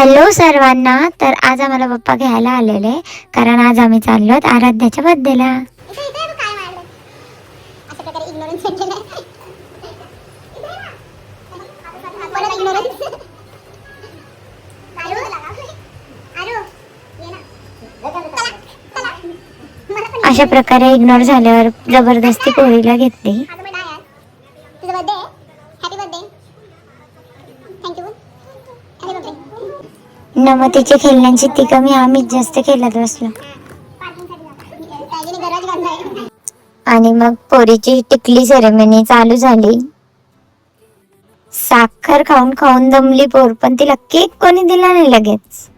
Hello सर्वांना. तर आज आम्हाला पप्पा घ्यायला आलेले, कारण आज आम्ही चाललो आराध्याच्या बर्थडेला. अशा प्रकारे इग्नोर झाल्यावर जबरदस्ती पोरीला घेतली. नमतीच्या खेळण्यांची ती कमी आम्हीच जास्त खेळत बसलो. आणि मग पोरीची टिकली सेरेमनी चालू झाली. साखर खाऊन खाऊन दमली पोर, पण तिला केक कोणी दिला नाही लगेच.